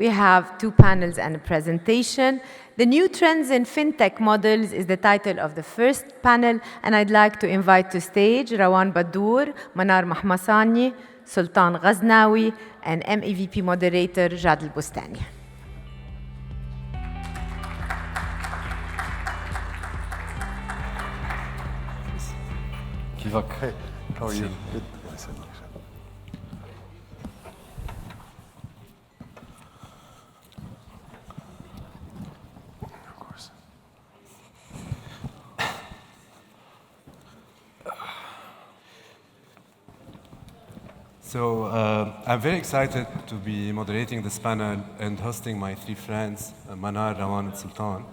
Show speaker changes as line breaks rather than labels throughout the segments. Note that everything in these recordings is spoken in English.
we have 2 panels and a presentation. The New Trends in Fintech Models is the title of the first panel, and I'd like to invite to stage Rawan Badour, Manar Mahmasani, Sultan Ghaznawi, and MEVP moderator Jad Al-Bustani.
Hey, how are you? Good. Of course.
So I'm very excited to be moderating this panel and hosting my 3 friends, Manar, Rawan, and Sultan.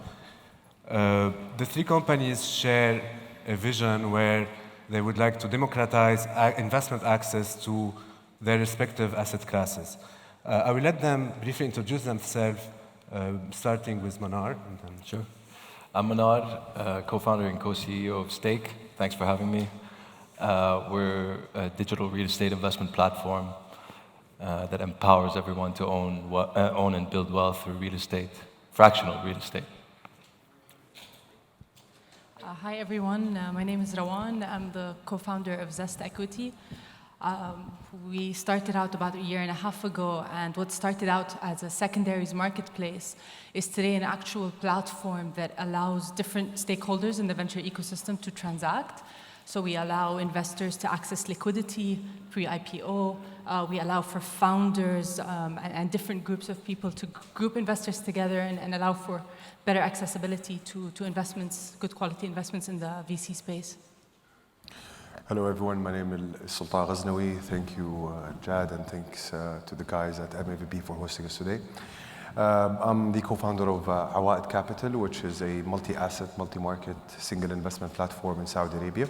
The 3 companies share a vision where they would like to democratize investment access to their respective asset classes. I will let them briefly introduce themselves, starting with Manar. And then
sure. I'm Manar, co-founder and co-CEO of Stake. Thanks for having me. We're a digital real estate investment platform that empowers everyone to own and build wealth through real estate, fractional real estate.
Hi everyone, my name is Rawan. I'm the co-founder of Zest Equity. We started out about a year and a half ago, and what started out as a secondaries marketplace is today an actual platform that allows different stakeholders in the venture ecosystem to transact. So we allow investors to access liquidity pre-IPO. We allow for founders and different groups of people to group investors together and allow for better accessibility to investments, good quality investments in the VC space.
Hello everyone, my name is Sultan Ghaznawi. Thank you, Jad, and thanks to the guys at MEVP for hosting us today. I'm the co-founder of Awa'id Capital, which is a multi-asset, multi-market, single investment platform in Saudi Arabia.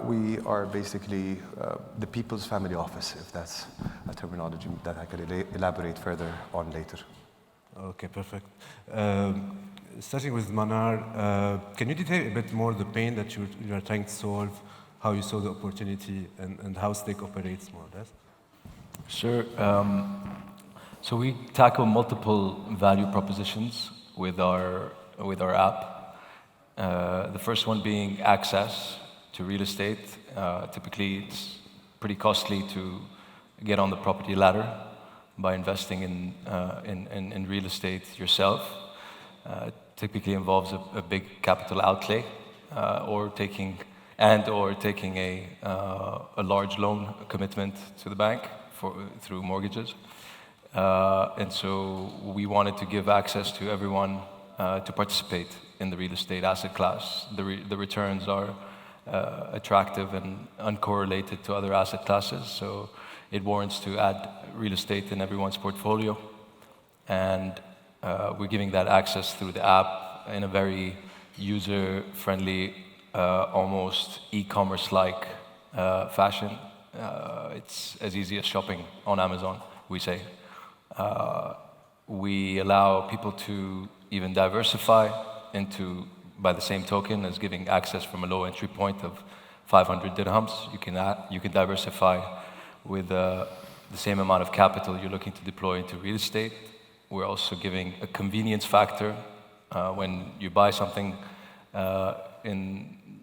We are basically the people's family office, if that's a terminology that I can elaborate further on later.
Okay, perfect. Starting with Manar, can you detail a bit more the pain that you are trying to solve, how you saw the opportunity, and how Stake operates more or less?
Sure. So we tackle multiple value propositions with our app. The first one being access to real estate. Typically, it's pretty costly to get on the property ladder by investing in real estate yourself. Typically involves a big capital outlay, or taking a large loan commitment to the bank through mortgages. And so we wanted to give access to everyone to participate in the real estate asset class. The returns are attractive and uncorrelated to other asset classes, so it warrants to add real estate in everyone's portfolio. And we're giving that access through the app in a very user-friendly, almost e-commerce-like fashion. It's as easy as shopping on Amazon, we say. We allow people to even diversify by the same token as giving access from a low entry point of 500 dirhams. You can diversify with the same amount of capital you're looking to deploy into real estate. We're also giving a convenience factor. When you buy something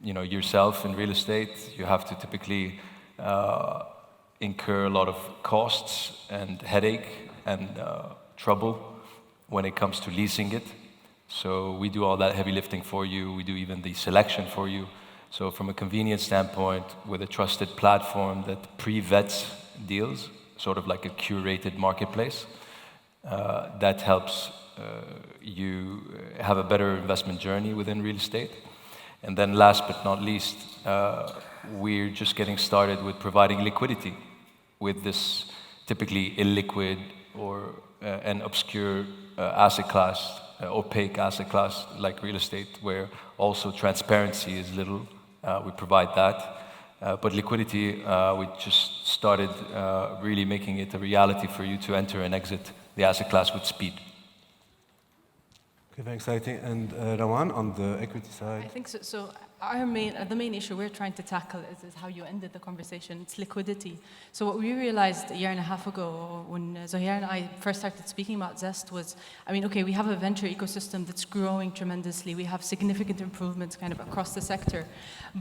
yourself in real estate, you have to typically incur a lot of costs and headache and trouble when it comes to leasing it. So we do all that heavy lifting for you. We do even the selection for you. So from a convenience standpoint, with a trusted platform that pre-vets deals, sort of like a curated marketplace, that helps you have a better investment journey within real estate. And then last but not least, we're just getting started with providing liquidity with this typically illiquid or an obscure asset class, opaque asset class like real estate, where also transparency is little. We provide that. But liquidity, we just started really making it a reality for you to enter and exit the asset class with speed.
Okay, very exciting. And Rawan, on the equity side?
I think so. So the main issue we're trying to tackle is how you ended the conversation. It's liquidity. So what we realized a year and a half ago when Zohair and I first started speaking about Zest was, I mean, okay, we have a venture ecosystem that's growing tremendously. We have significant improvements kind of across the sector.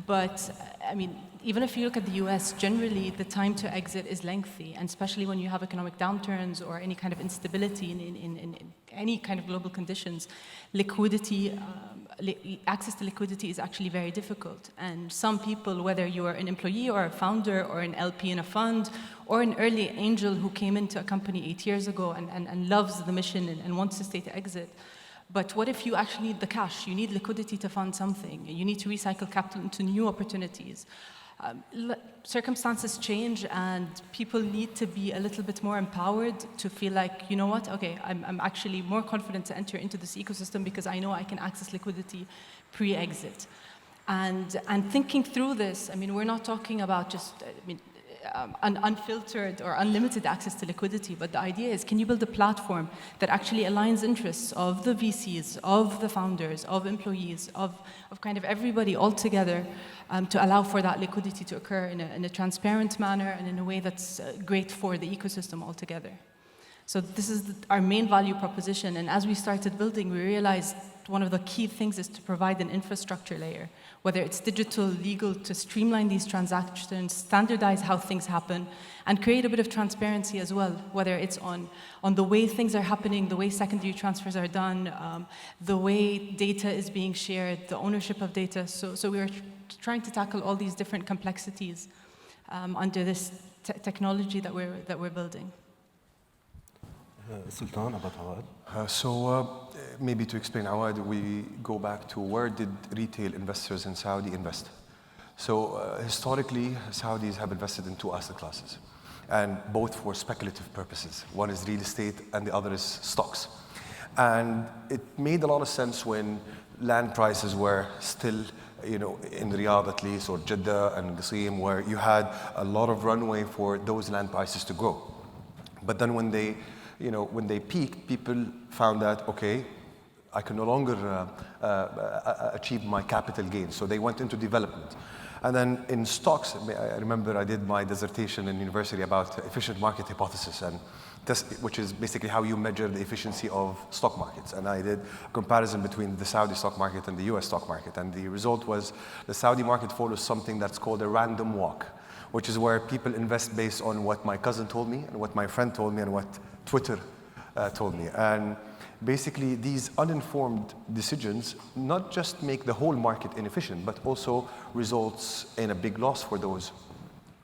But, I mean, even if you look at the US, generally the time to exit is lengthy, and especially when you have economic downturns or any kind of instability in any kind of global conditions, liquidity, access to liquidity is actually very difficult. And some people, whether you are an employee or a founder or an LP in a fund or an early angel who came into a company 8 years ago and loves the mission and wants to stay to exit, but what if you actually need the cash? You need liquidity to fund something. You need to recycle capital into new opportunities. Circumstances change and people need to be a little bit more empowered to feel like, you know what, okay, I'm actually more confident to enter into this ecosystem because I know I can access liquidity pre-exit. And thinking through this, I mean, we're not talking about just, unfiltered or unlimited access to liquidity, but the idea is, can you build a platform that actually aligns interests of the VCs, of the founders, of employees, of kind of everybody all together to allow for that liquidity to occur in a transparent manner and in a way that's great for the ecosystem altogether. So this is our main value proposition, and as we started building, we realized one of the key things is to provide an infrastructure layer, whether it's digital, legal, to streamline these transactions, standardize how things happen, and create a bit of transparency as well, whether it's on the way things are happening, the way secondary transfers are done, the way data is being shared, the ownership of data. So we are trying to tackle all these different complexities under this technology that we're building.
Sultan, about Awad?
Maybe to explain Awad, we go back to where did retail investors in Saudi invest? So historically, Saudis have invested in two asset classes, and both for speculative purposes. One is real estate and the other is stocks. And it made a lot of sense when land prices were still, in Riyadh at least, or Jeddah and Qasim, where you had a lot of runway for those land prices to grow. But then when they peaked, people found that, okay, I can no longer achieve my capital gains. So they went into development. And then in stocks, I remember I did my dissertation in university about efficient market hypothesis, and which is basically how you measure the efficiency of stock markets. And I did a comparison between the Saudi stock market and the US stock market. And the result was the Saudi market follows something that's called a random walk, which is where people invest based on what my cousin told me and what my friend told me and what Twitter told me. And basically these uninformed decisions not just make the whole market inefficient, but also results in a big loss for those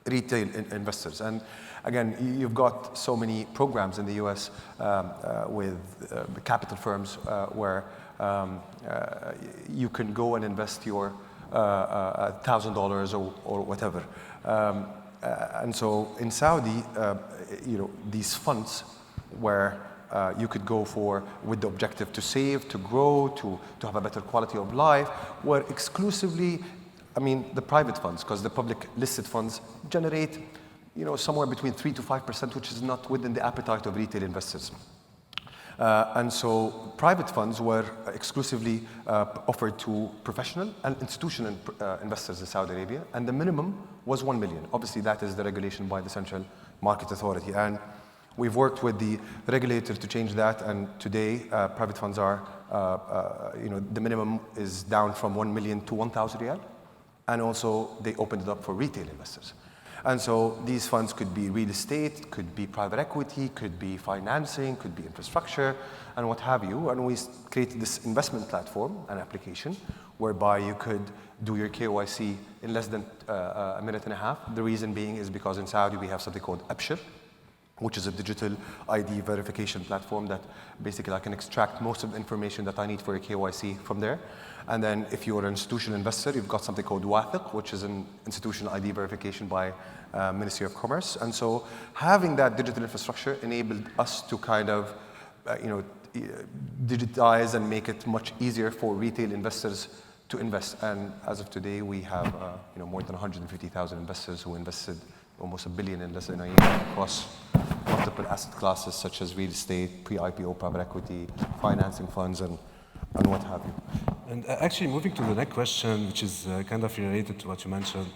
retail investors. And again, you've got so many programs in the US with capital firms where you can go and invest your $1,000 or whatever. And so in Saudi, these funds where you could go for with the objective to save, to grow, to have a better quality of life, were exclusively, the private funds, because the public listed funds generate, somewhere between 3 to 5%, which is not within the appetite of retail investors. And so private funds were exclusively offered to professional and institutional investors in Saudi Arabia, and the minimum was 1 million. Obviously, that is the regulation by the Central Market Authority. And we've worked with the regulator to change that, and today private funds are, the minimum is down from 1 million to 1,000 riyal, and also they opened it up for retail investors. And so these funds could be real estate, could be private equity, could be financing, could be infrastructure, and what have you. And we created this investment platform, an application, whereby you could do your KYC in less than a minute and a half. The reason being is because in Saudi we have something called Abshir, which is a digital ID verification platform that basically I can extract most of the information that I need for a KYC from there. And then if you're an institutional investor, you've got something called Wathiq, which is an institutional ID verification by Ministry of Commerce. And so having that digital infrastructure enabled us to kind of, digitize and make it much easier for retail investors to invest. And as of today, we have more than 150,000 investors who invested almost $1 billion in less than a year across multiple asset classes such as real estate, pre-IPO private equity, financing funds, and what have you.
And actually, moving to the next question, which is kind of related to what you mentioned,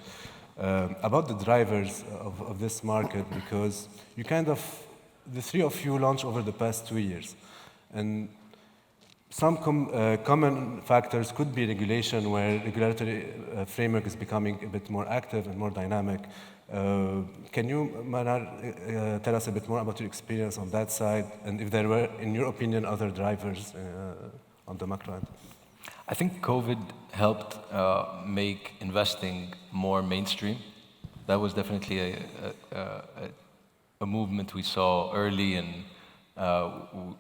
about the drivers of this market, because you the three of you launched over the past 2 years. And some common factors could be regulation, where regulatory framework is becoming a bit more active and more dynamic. Can you, Manar, tell us a bit more about your experience on that side, and if there were, in your opinion, other drivers on the macro end?
I think COVID helped make investing more mainstream. That was definitely a movement we saw early, and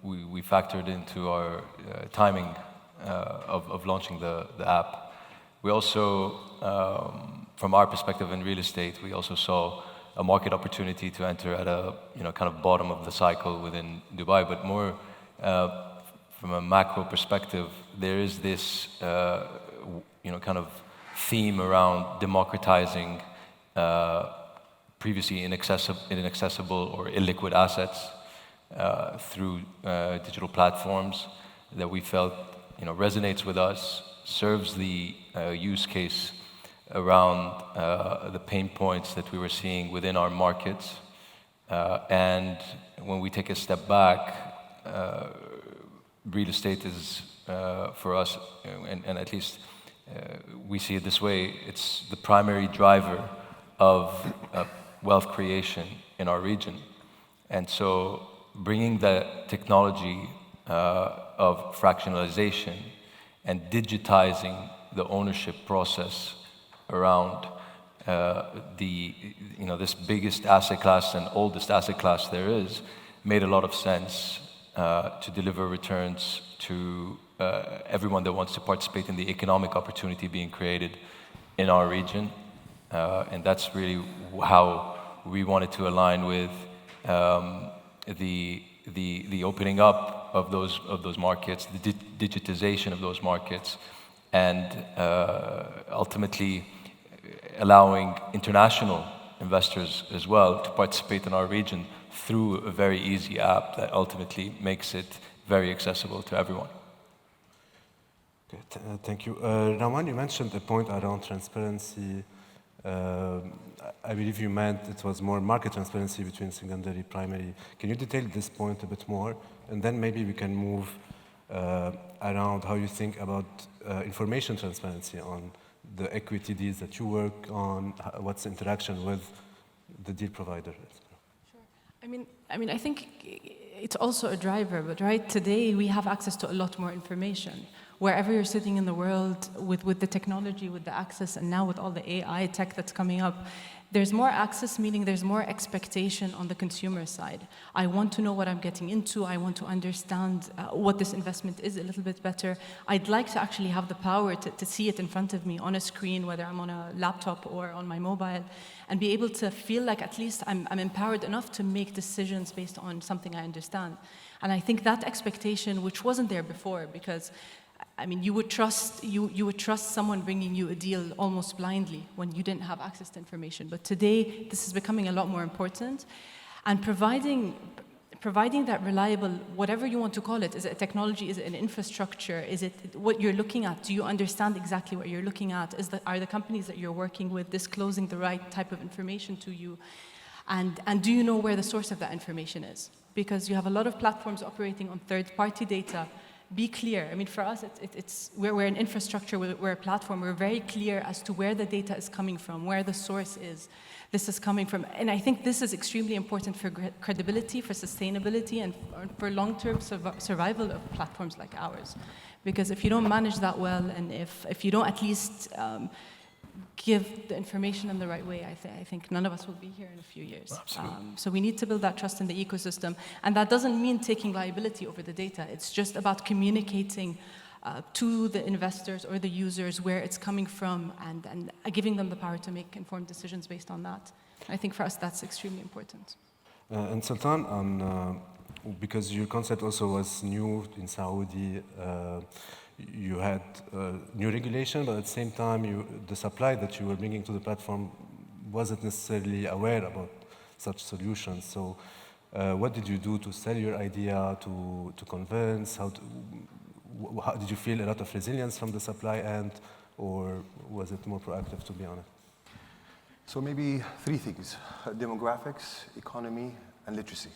we factored into our timing of launching the app. We also, from our perspective in real estate, we also saw a market opportunity to enter at a kind of bottom of the cycle within Dubai, but more from a macro perspective, there is this kind of theme around democratizing previously inaccessible or illiquid assets through digital platforms that we felt resonates with us, serves the use case around the pain points that we were seeing within our markets. And when we take a step back, real estate is, for us, and at least we see it this way, it's the primary driver of wealth creation in our region. And so bringing the technology of fractionalization and digitizing the ownership process around this biggest asset class and oldest asset class there is, made a lot of sense to deliver returns to everyone that wants to participate in the economic opportunity being created in our region. And that's really how we wanted to align with the opening up of those markets, the digitization of those markets, and ultimately allowing international investors as well to participate in our region through a very easy app that ultimately makes it very accessible to everyone.
Okay, thank you. Rawan, you mentioned a point around transparency. I believe you meant it was more market transparency between secondary, primary. Can you detail this point a bit more? And then maybe we can move around how you think about information transparency on the equity deals that you work on, what's the interaction with the deal provider.
Sure. I mean, I think it's also a driver, but right today we have access to a lot more information. Wherever you're sitting in the world with the technology, with the access, and now with all the AI tech that's coming up, there's more access, meaning there's more expectation on the consumer side. I want to know what I'm getting into. I want to understand what this investment is a little bit better. I'd like to actually have the power to see it in front of me on a screen, whether I'm on a laptop or on my mobile, and be able to feel like at least I'm empowered enough to make decisions based on something I understand. And I think that expectation, which wasn't there before, because you would trust someone bringing you a deal almost blindly when you didn't have access to information. But today, this is becoming a lot more important. And providing that reliable, whatever you want to call it, is it a technology, is it an infrastructure, is it what you're looking at? Do you understand exactly what you're looking at? Are the companies that you're working with disclosing the right type of information to you? And do you know where the source of that information is? Because you have a lot of platforms operating on third-party data. Be clear. For us, we're an infrastructure, we're a platform. We're very clear as to where the data is coming from, where the source is. This is coming from, and I think this is extremely important for credibility, for sustainability, and for long-term survival of platforms like ours. Because if you don't manage that well, and if you don't at least give the information in the right way, I think none of us will be here in a few years. So we need to build that trust in the ecosystem. And that doesn't mean taking liability over the data. It's just about communicating to the investors or the users where it's coming from and giving them the power to make informed decisions based on that. I think for us, that's extremely important.
And Sultan, because your concept also was new in Saudi, you had new regulation, but at the same time, the supply that you were bringing to the platform wasn't necessarily aware about such solutions. So what did you do to sell your idea, to convince? how, did you feel a lot of resilience from the supply end, or was it more proactive, to be honest?
So maybe three things: demographics, economy, and literacy.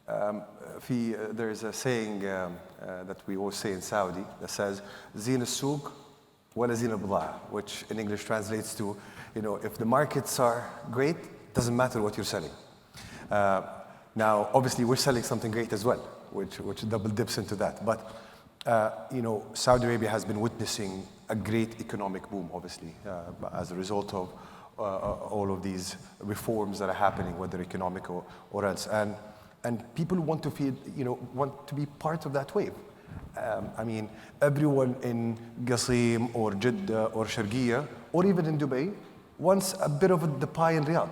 There is a saying that we always say in Saudi that says, "Zin al-suq wala zin al-bida'ah," which in English translates to, if the markets are great, it doesn't matter what you're selling. Now, obviously, we're selling something great as well, which double dips into that. But Saudi Arabia has been witnessing a great economic boom, obviously, as a result of all of these reforms that are happening, whether economic or else. And people want to feel, want to be part of that wave. I mean, everyone in Qasim or Jeddah or Sharqiya, or even in Dubai, wants a bit of the pie in Riyadh.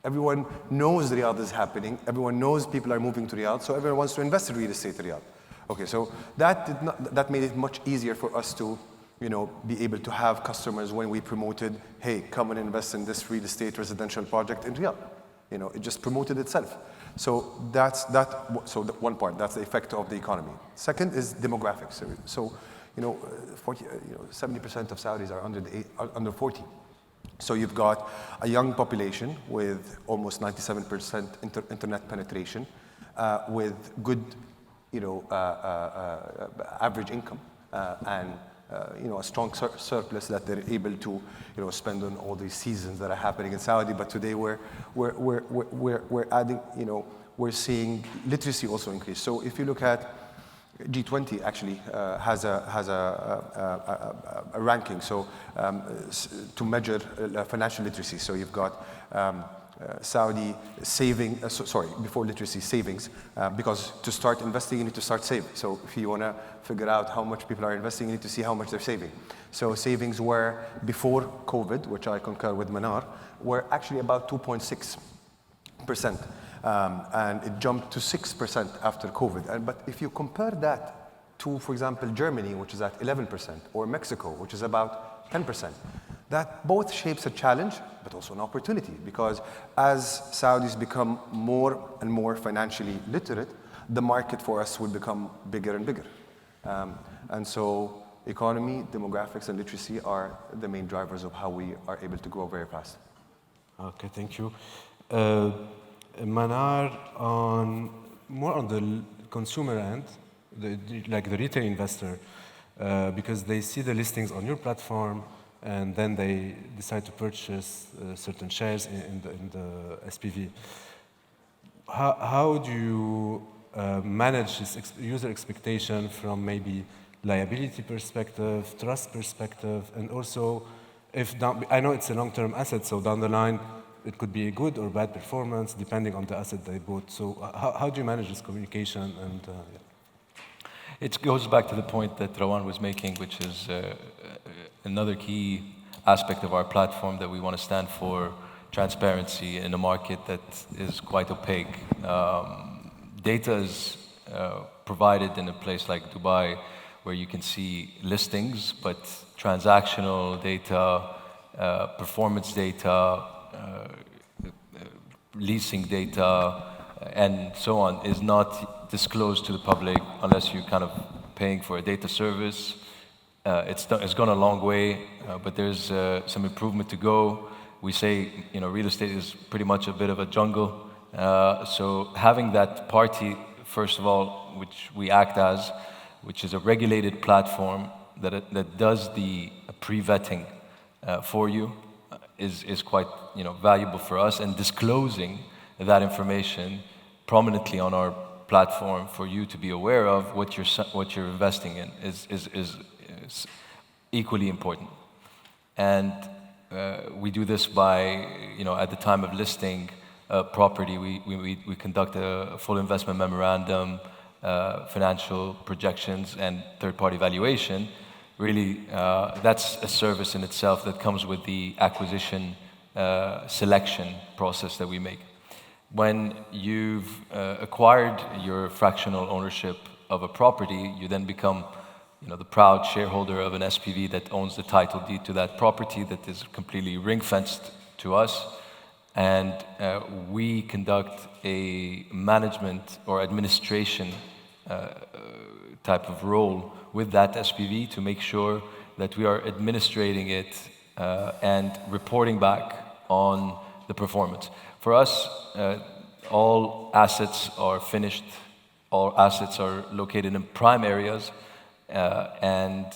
Everyone knows Riyadh is happening. Everyone knows people are moving to Riyadh, so everyone wants to invest in real estate in Riyadh. Okay, so that made it much easier for us to, be able to have customers when we promoted, hey, come and invest in this real estate residential project in Riyadh. It just promoted itself. So that's one part. That's the effect of the economy. Second is demographics. So 70% of Saudis are under 40. So you've got a young population with almost 97% internet penetration, with good, average income, and a strong surplus that they're able to, spend on all these seasons that are happening in Saudi. But today we're adding, we're seeing literacy also increase. So if you look at G20 actually has a ranking, so to measure financial literacy. So you've got Saudi saving, before literacy, savings, because to start investing, you need to start saving. So if you want to figure out how much people are investing, you need to see how much they're saving. So savings were, before COVID, which I concur with Manar, were actually about 2.6%. And it jumped to 6% after COVID. But if you compare that to, for example, Germany, which is at 11%, or Mexico, which is about 10%, that both shapes a challenge, but also an opportunity, because as Saudis become more and more financially literate, the market for us will become bigger and bigger. And so economy, demographics, and literacy are the main drivers of how we are able to grow very fast.
Okay, thank you. Manar, more on the consumer end, like the retail investor, because they see the listings on your platform, and then they decide to purchase certain shares in the SPV. How do you manage this user expectation from maybe liability perspective, trust perspective, and also I know it's a long-term asset, so down the line it could be a good or bad performance depending on the asset they bought. So how do you manage this communication? And
It goes back to the point that Rawan was making, which is another key aspect of our platform, that we want to stand for transparency in a market that is quite opaque. Data is provided in a place like Dubai, where you can see listings, but transactional data, performance data, leasing data, and so on is not disclosed to the public unless you're kind of paying for a data service. It's gone a long way, but there's some improvement to go. We say, real estate is pretty much a bit of a jungle. So having that party, first of all, which we act as, which is a regulated platform that does the pre-vetting for you, is quite valuable for us, and disclosing that information prominently on our platform for you to be aware of what you're investing in is equally important. And we do this by, at the time of listing a property, we conduct a full investment memorandum, financial projections, and third-party valuation. Really, that's a service in itself that comes with the acquisition selection process that we make. When you've acquired your fractional ownership of a property, you then become the proud shareholder of an SPV that owns the title deed to that property, that is completely ring-fenced to us. And we conduct a management or administration type of role with that SPV to make sure that we are administrating it and reporting back on the performance. For us, all assets are finished, all assets are located in prime areas, and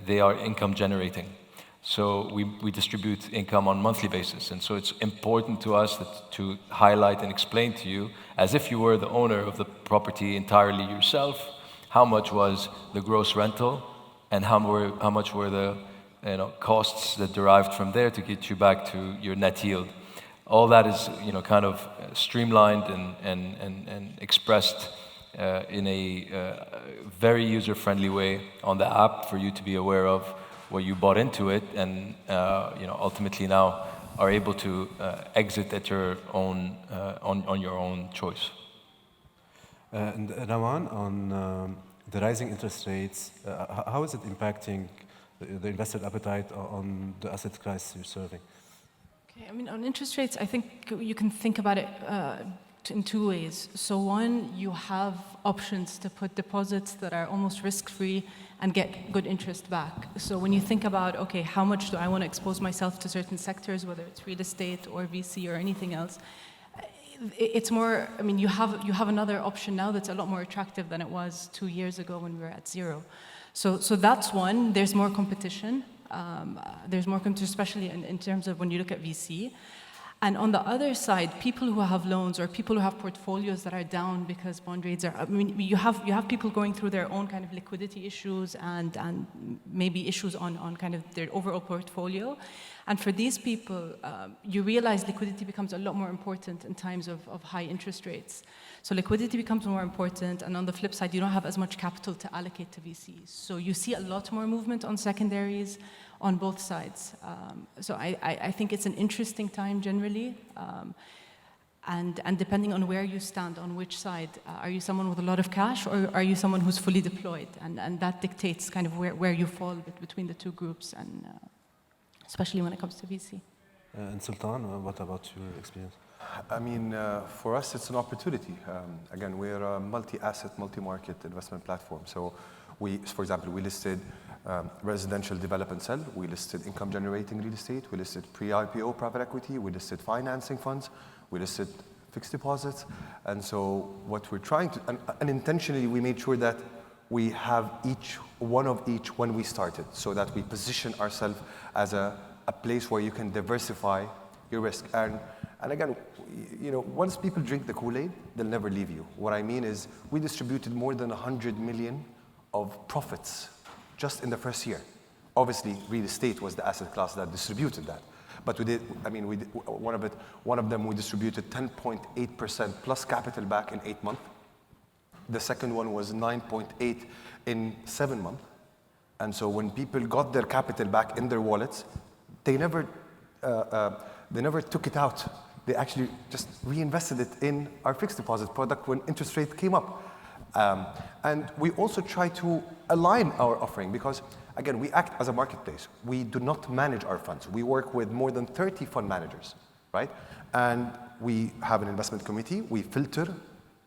they are income generating. So we distribute income on a monthly basis. And so it's important to us to highlight and explain to you, as if you were the owner of the property entirely yourself, how much was the gross rental and how much were the costs that derived from there to get you back to your net yield. All that is kind of streamlined and expressed in a very user-friendly way on the app for you to be aware of what you bought into it, and ultimately now are able to exit at your own on your own choice.
And Rawan, on the rising interest rates, how is it impacting the investor appetite on the asset class you're serving?
Okay, I mean, on interest rates, I think you can think about it in two ways. So one, you have options to put deposits that are almost risk-free and get good interest back. So when you think about, okay, how much do I want to expose myself to certain sectors, whether it's real estate or VC or anything else, it's more, I mean, you have another option now that's a lot more attractive than it was 2 years ago when we were at zero. So that's one. There's more competition. There's more competition, especially in terms of when you look at VC. And on the other side, people who have loans or people who have portfolios that are down because bond rates are, I mean, you have people going through their own kind of liquidity issues and maybe issues on kind of their overall portfolio. And for these people, you realize liquidity becomes a lot more important in times of high interest rates. So liquidity becomes more important, and on the flip side, you don't have as much capital to allocate to VCs. So you see a lot more movement on secondaries on both sides. So I think it's an interesting time generally. And depending on where you stand, on which side, are you someone with a lot of cash or are you someone who's fully deployed? And that dictates kind of where you fall between the two groups, and especially when it comes to VC.
And Sultan, what about your experience?
I mean, for us, it's an opportunity. Again, we're a multi-asset, multi-market investment platform. So for example, we listed residential development cell, we listed income-generating real estate, we listed pre-IPO private equity, we listed financing funds, we listed fixed deposits. And so what we're trying to, and intentionally we made sure that we have one of each when we started, so that we position ourselves as a place where you can diversify your risk. And again, once people drink the Kool-Aid, they'll never leave you. What I mean is we distributed more than 100 million of profits just in the first year. Obviously, real estate was the asset class that distributed that. But one of them we distributed 10.8% plus capital back in 8 months. The second one was 9.8 in 7 months. And so when people got their capital back in their wallets, they never took it out. They actually just reinvested it in our fixed deposit product when interest rate came up. And we also try to align our offering because, again, we act as a marketplace. We do not manage our funds. We work with more than 30 fund managers, right? And we have an investment committee. We filter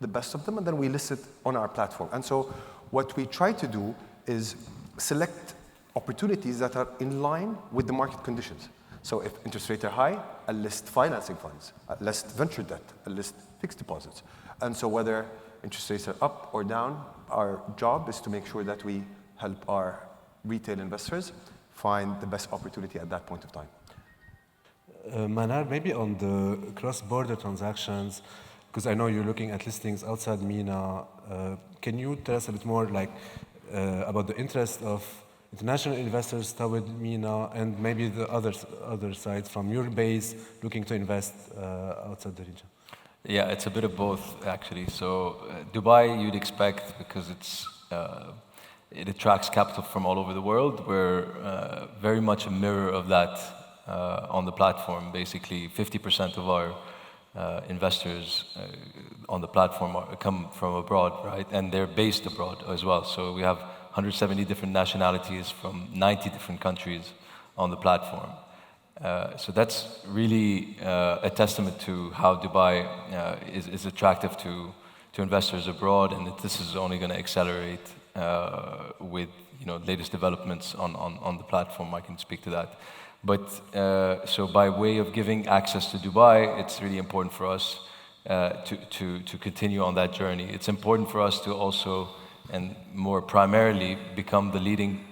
the best of them, and then we list it on our platform. And so what we try to do is select opportunities that are in line with the market conditions. So if interest rates are high, I'll list financing funds, I'll list venture debt, I'll list fixed deposits. And so whether interest rates are up or down, our job is to make sure that we help our retail investors find the best opportunity at that point of time.
Manar, maybe on the cross-border transactions, because I know you're looking at listings outside MENA, can you tell us a bit more about the interest of international investors toward MENA and maybe the other sides from your base looking to invest outside the region?
Yeah, it's a bit of both, actually. So Dubai, you'd expect, because it attracts capital from all over the world. We're very much a mirror of that on the platform. Basically, 50% of our investors on the platform come from abroad, right? And they're based abroad as well. So we have 170 different nationalities from 90 different countries on the platform. So that's really a testament to how Dubai is attractive to investors abroad, and that this is only going to accelerate with latest developments on the platform. I can speak to that. But so by way of giving access to Dubai, it's really important for us to continue on that journey. It's important for us to also, and more primarily, become the leading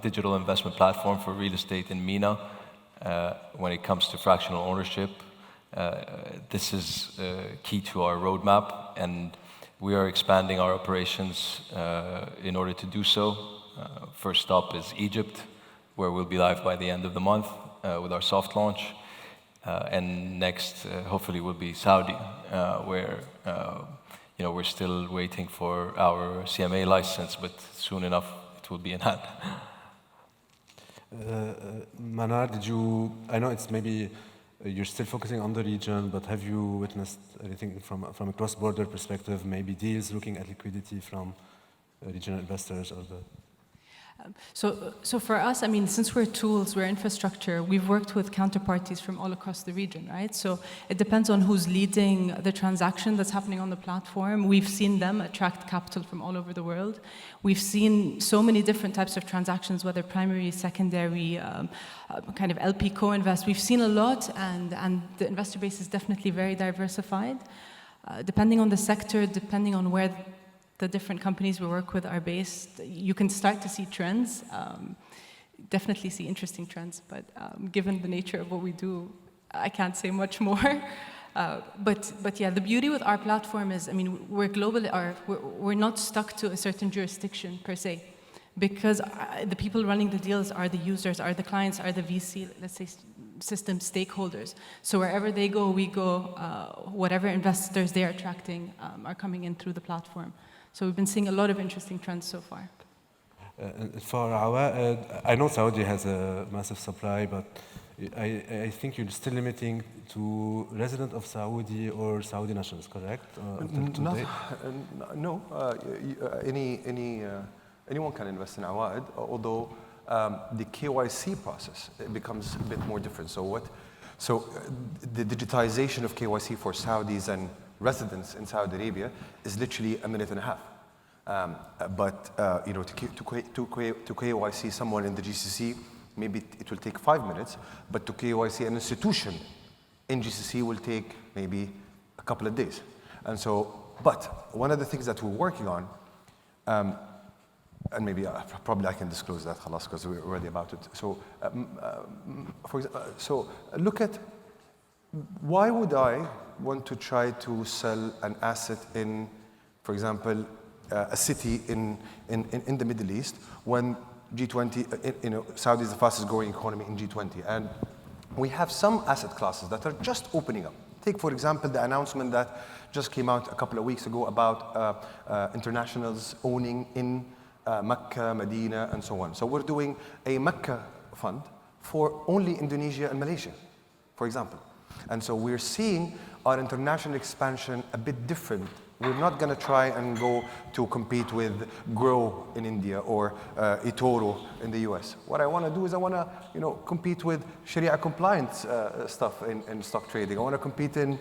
digital investment platform for real estate in MENA when it comes to fractional ownership. This is key to our roadmap, and we are expanding our operations in order to do so. First stop is Egypt, where we'll be live by the end of the month with our soft launch. And next, hopefully, will be Saudi, where we're still waiting for our CMA license, but soon enough it will be in hand.
Manar, I know it's maybe you're still focusing on the region, but have you witnessed anything from a cross-border perspective, maybe deals looking at liquidity from regional investors or the...
So for us, I mean, since we're tools, we're infrastructure, we've worked with counterparties from all across the region, right? So it depends on who's leading the transaction that's happening on the platform. We've seen them attract capital from all over the world. We've seen so many different types of transactions, whether primary, secondary, kind of LP co-invest. We've seen a lot, and the investor base is definitely very diversified. Depending on the sector, depending on where the different companies we work with are based, you can start to see trends, definitely see interesting trends, but given the nature of what we do, I can't say much more. But yeah, the beauty with our platform is, I mean, we're global, we're not stuck to a certain jurisdiction per se, because the people running the deals are the users, are the clients, are the VC, let's say, system stakeholders. So wherever they go, we go, whatever investors they're attracting are coming in through the platform. So we've been seeing a lot of interesting trends so far.
For Awad, I know Saudi has a massive supply, but I think you're still limiting to resident of Saudi or Saudi nationals, correct?
No, anyone can invest in Awad, although the KYC process becomes a bit more different. So the digitization of KYC for Saudis and residents in Saudi Arabia is literally a minute and a half. But to KYC someone in the GCC, maybe it will take 5 minutes, but to KYC an institution in GCC will take maybe a couple of days. And so, but one of the things that we're working on, and maybe probably I can disclose that, khalas, because we're already about it. So, for example, so look at, why would I want to try to sell an asset in, for example, a city in the Middle East when G20, Saudi is the fastest growing economy in G20, and we have some asset classes that are just opening up. Take, for example, the announcement that just came out a couple of weeks ago about internationals owning in Mecca, Medina, and so on. So we're doing a Mecca fund for only Indonesia and Malaysia, for example. And so we're seeing our international expansion a bit different. We're not going to try and go to compete with Grow in India or eToro in the US. What I want to do is I want to, compete with Sharia compliance stuff in stock trading. I want to compete in,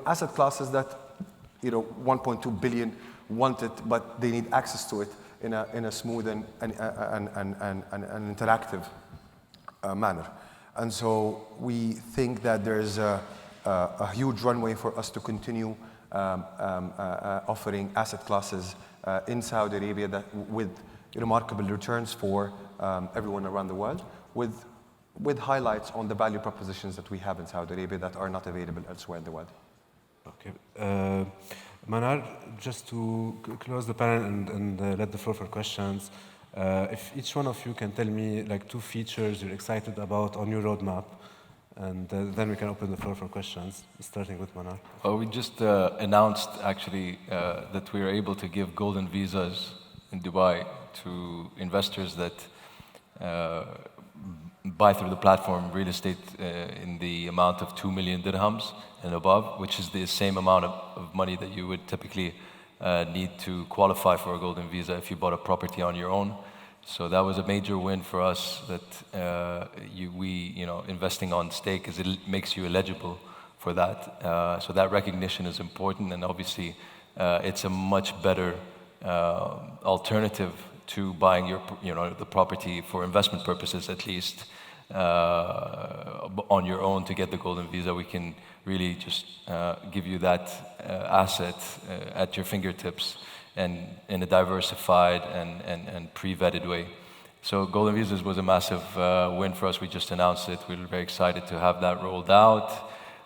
asset classes that, 1.2 billion want it, but they need access to it in a smooth and interactive manner. And so we think that there's a huge runway for us to continue offering asset classes in Saudi Arabia that with remarkable returns for everyone around the world, with highlights on the value propositions that we have in Saudi Arabia that are not available elsewhere in the world.
Okay. Manar, just to close the panel and let the floor for questions, if each one of you can tell me like 2 features you're excited about on your roadmap, and then we can open the floor for questions, starting with Manar.
Well, we just announced actually that we are able to give golden visas in Dubai to investors that buy through the platform real estate in the amount of 2 million dirhams and above, which is the same amount of money that you would typically need to qualify for a golden visa if you bought a property on your own. So that was a major win for us that investing on stake it makes you eligible for that. So that recognition is important, and obviously it's a much better alternative to buying the property for investment purposes at least on your own to get the golden visa. We can really just give you that asset at your fingertips and in a diversified and pre-vetted way. So golden visas was a massive win for us. We just announced it. We were very excited to have that rolled out,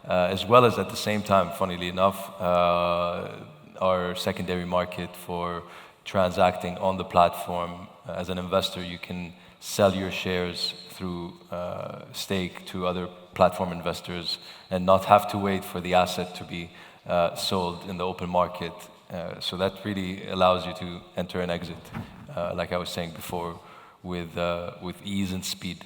as well as at the same time, funnily enough, our secondary market for transacting on the platform. As an investor, you can sell your shares through stake to other platform investors and not have to wait for the asset to be sold in the open market. So that really allows you to enter and exit, like I was saying before, with ease and speed.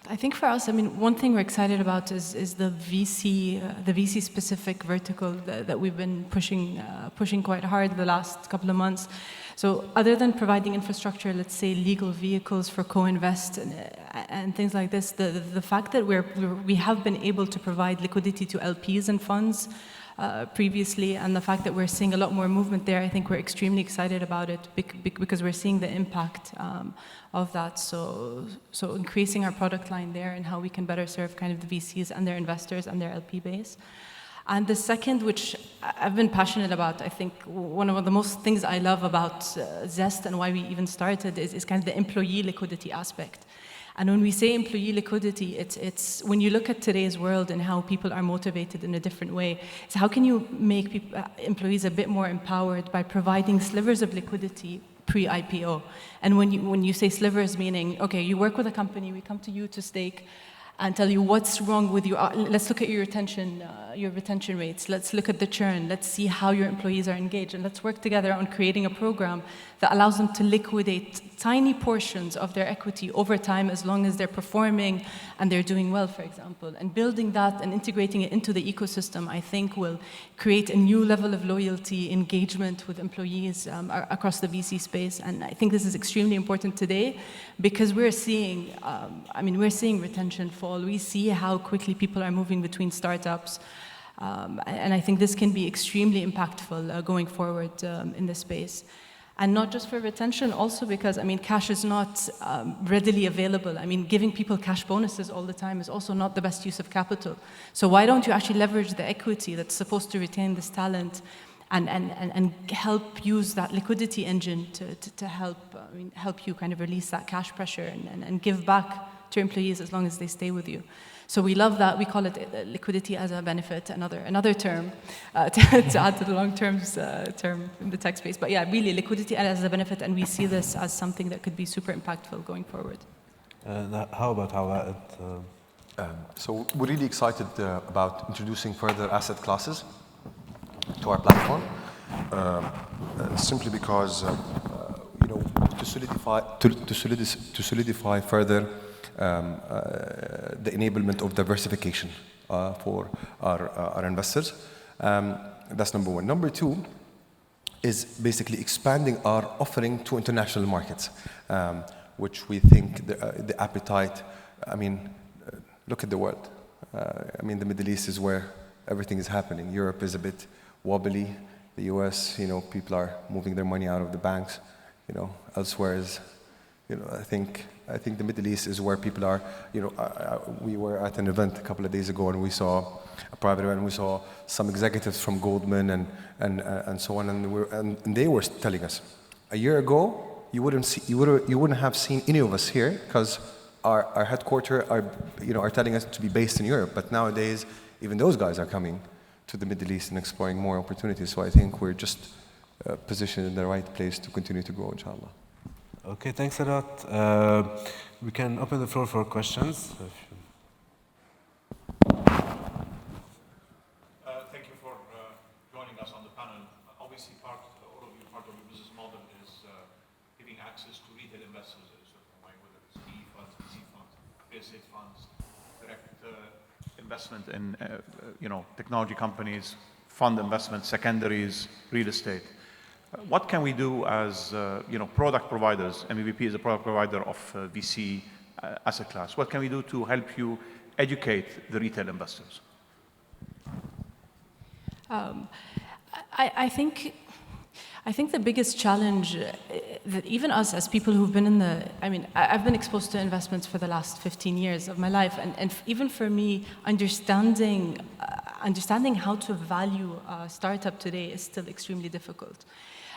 I think for us, I mean, one thing we're excited about is the VC specific vertical that we've been pushing quite hard the last couple of months. So other than providing infrastructure, let's say legal vehicles for co-invest and things like this, the fact that we have been able to provide liquidity to LPs and funds previously, and the fact that we're seeing a lot more movement there, I think we're extremely excited about it because we're seeing the impact of that. So increasing our product line there and how we can better serve kind of the VCs and their investors and their LP base. And the second, which I've been passionate about, I think one of the most things I love about Zest and why we even started is kind of the employee liquidity aspect. And when we say employee liquidity, it's when you look at today's world and how people are motivated in a different way, it's how can you make employees a bit more empowered by providing slivers of liquidity pre-IPO. And when you say slivers, meaning, okay, you work with a company, we come to you to stake and tell you what's wrong with you. Let's look at your retention rates. Let's look at the churn. Let's see how your employees are engaged. And let's work together on creating a program that allows them to liquidate tiny portions of their equity over time as long as they're performing and they're doing well, for example. And building that and integrating it into the ecosystem, I think, will create a new level of loyalty, engagement with employees across the VC space. And I think this is extremely important today because we're seeing, we're seeing retention fall. We see how quickly people are moving between startups. And I think this can be extremely impactful going forward in this space. And not just for retention, also because, cash is not readily available. Giving people cash bonuses all the time is also not the best use of capital. So why don't you actually leverage the equity that's supposed to retain this talent and help use that liquidity engine to help you kind of release that cash pressure and give back to employees as long as they stay with you. So we love that. We call it liquidity as a benefit, another term to add to the long term in the tech space. But yeah, really liquidity as a benefit, and we see this as something that could be super impactful going forward.
How about Awad?
So we're really excited about introducing further asset classes to our platform, simply because to solidify further the enablement of diversification for our investors. That's number one. Number two is basically expanding our offering to international markets, which we think the appetite, look at the world. The Middle East is where everything is happening. Europe is a bit wobbly. The US, people are moving their money out of the banks. Elsewhere is, I think the Middle East is where people are. We were at an event a couple of days ago, and we saw a private event. And we saw some executives from Goldman and so on, and they were telling us a year ago you wouldn't have seen any of us here because our headquarters are telling us to be based in Europe. But nowadays, even those guys are coming to the Middle East and exploring more opportunities. So I think we're just positioned in the right place to continue to grow, inshallah.
Okay, thanks a lot. We can open the floor for questions.
Thank you for joining us on the panel. Obviously, part of your business model is giving access to retail investors in a certain way, whether it's PE funds, VC funds, real estate funds, direct investment in technology companies, fund investment, secondaries, real estate. What can we do as product providers? MEVP is a product provider of VC asset class. What can we do to help you educate the retail investors?
I think the biggest challenge that even us as people who've been in I've been exposed to investments for the last 15 years of my life, and even for me, understanding how to value a startup today is still extremely difficult.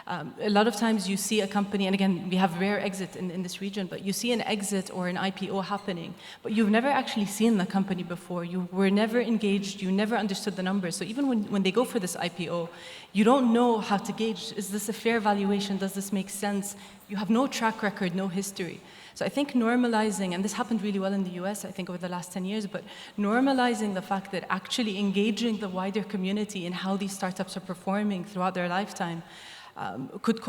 A lot of times you see a company, and again, we have rare exit in this region, but you see an exit or an IPO happening, but you've never actually seen the company before. You were never engaged, you never understood the numbers. So even when they go for this IPO, you don't know how to gauge, is this a fair valuation? Does this make sense? You have no track record, no history. So I think normalizing, and this happened really well in the US, I think over the last 10 years, but normalizing the fact that actually engaging the wider community in how these startups are performing throughout their lifetime could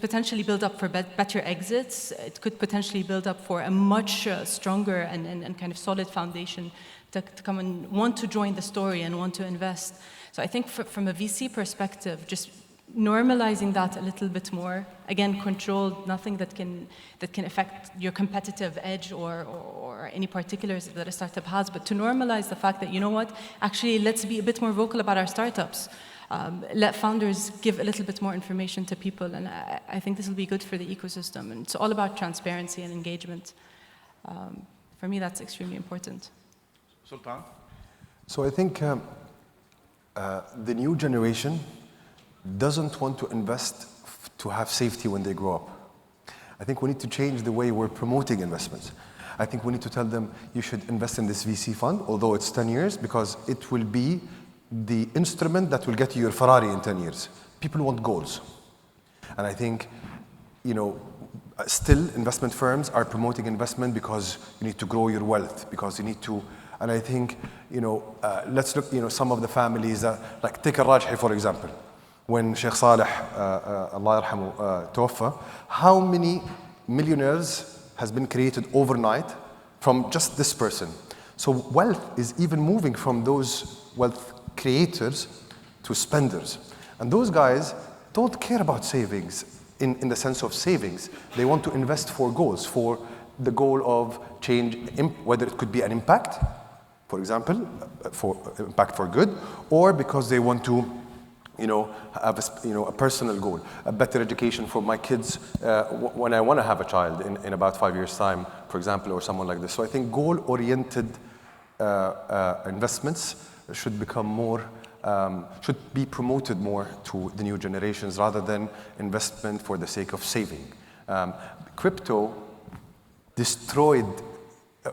potentially build up for better exits. It could potentially build up for a much stronger and kind of solid foundation to come and want to join the story and want to invest. So I think from a VC perspective, just normalizing that a little bit more, again, controlled, nothing that can affect your competitive edge or any particulars that a startup has, but to normalize the fact that, you know what, actually let's be a bit more vocal about our startups. Let founders give a little bit more information to people, and I think this will be good for the ecosystem. And it's all about transparency and engagement. For me, that's extremely important.
Sultan?
So I think the new generation doesn't want to invest to have safety when they grow up. I think we need to change the way we're promoting investments. I think we need to tell them you should invest in this VC fund, although it's 10 years, because it will be the instrument that will get you your Ferrari in 10 years. People want goals. And I think, still investment firms are promoting investment because you need to grow your wealth, because you need to, and I think, let's look, some of the families, like take Al-Rajhi, for example. When Sheikh Saleh, Allah yarhamu, توفى, how many millionaires has been created overnight from just this person? So wealth is even moving from those wealth creators to spenders. And those guys don't care about savings in the sense of savings. They want to invest for goals, for the goal of change, whether it could be an impact, for example, for impact for good, or because they want to have a personal goal, a better education for my kids when I want to have a child in about 5 years' time, for example, or someone like this. So I think goal-oriented investments should become more, should be promoted more to the new generations rather than investment for the sake of saving. Crypto destroyed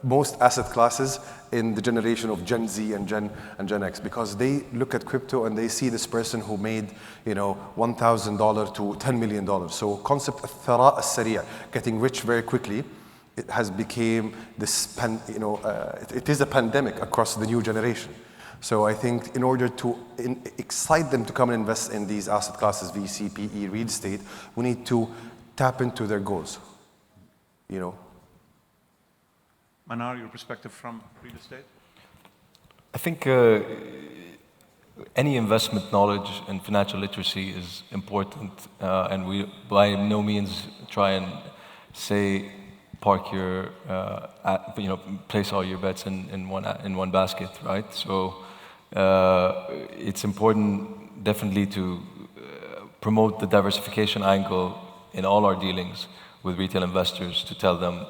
most asset classes in the generation of Gen Z and Gen X, because they look at crypto and they see this person who made $1,000 to $10 million. So concept of thara al-sari'a, getting rich very quickly, it has become this, it is a pandemic across the new generation. So I think in order to excite them to come and invest in these asset classes, VC, PE, real estate, we need to tap into their goals,
Manar, your perspective from real estate?
I think any investment knowledge and financial literacy is important, and we by no means try and say park your, place all your bets in one basket, right? So it's important definitely to promote the diversification angle in all our dealings with retail investors, to tell them,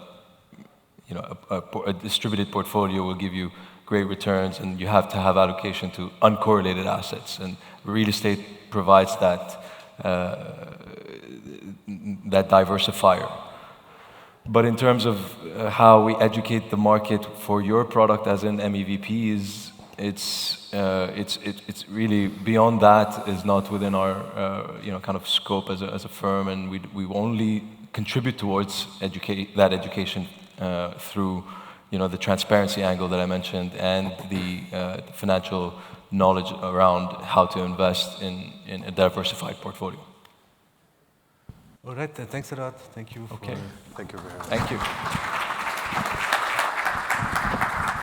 a distributed portfolio will give you great returns, and you have to have allocation to uncorrelated assets, and real estate provides that diversifier. But in terms of how we educate the market for your product, as in MEVPs, it's really beyond that, is not within our kind of scope as a firm, and we only contribute towards that education through the transparency angle that I mentioned, and the financial knowledge around how to invest in a diversified portfolio.
All right, thanks a lot. Thank you.
Okay.
Thank you very much.
Thank you.